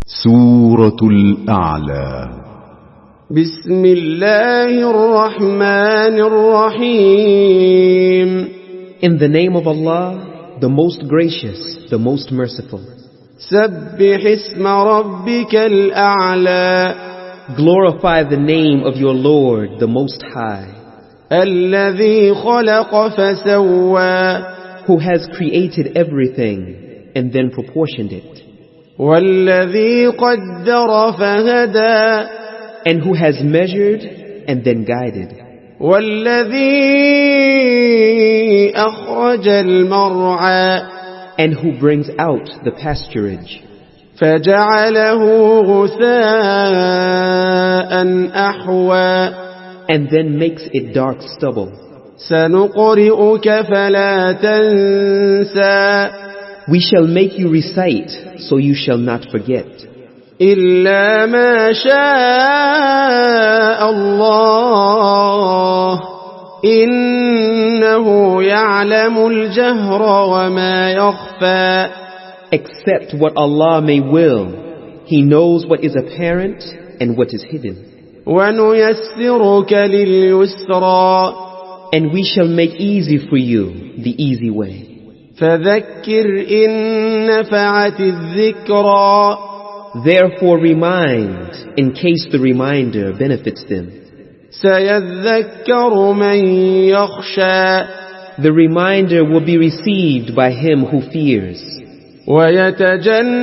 سورة الأعلى. بسم الله الرحمن الرحيم. In the name of Allah, the most gracious, the most merciful. سبح اسم ربك الأعلى. Glorify the name of your Lord, the Most High, الذي خلق فسوى. who has created everything and then proportioned it, والذي قدر فهدى. and who has measured and then guided, والذي أخرج المرعى. and who brings out the pasturage, فجعله غثاء أحوى. and then makes it dark stubble. سنقرئك فلا تنسى. We shall make you recite, so you shall not forget, إلا ما شاء الله إنه يعلم الجهر وما يخفى. except what Allah may will. He knows what is apparent and what is hidden. ونيسرك لليسرى. And we shall make easy for you the easy way. فذكر إن نفعت الذكرى. Therefore remind, in case the reminder benefits them. سيذكر من يخشى. The reminder will be received by him who fears.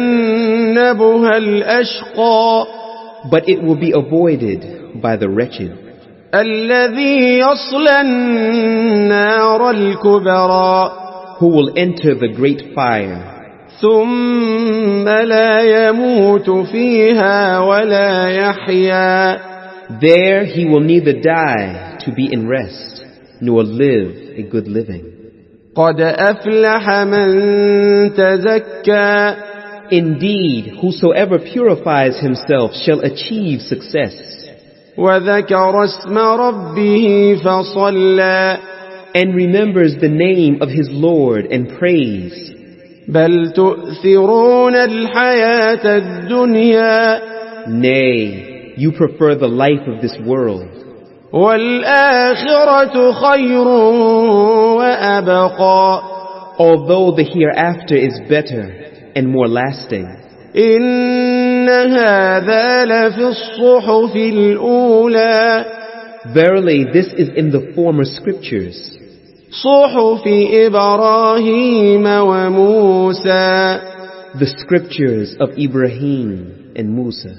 ويتجنبها الأشقى. But it will be avoided by the wretched, الذي يصلى النار الكبرى. who will enter the great fire, ثم لا يموت فيها ولا يحيا. There he will neither die to be in rest, nor live a good living. قد أفلح من تزكى. Indeed, whosoever purifies himself shall achieve success, وذكر اسم ربه فصلى. and remembers the name of his Lord and prays. بل تؤثرون الحياة الدنيا. Nay, you prefer the life of this world, والآخرة خير وأبقى. although the hereafter is better and more lasting. إن هذا لفي الصحف الأولى. Verily, this is in the former scriptures, صحف إبراهيم وموسى. the scriptures of Ibrahim and Musa.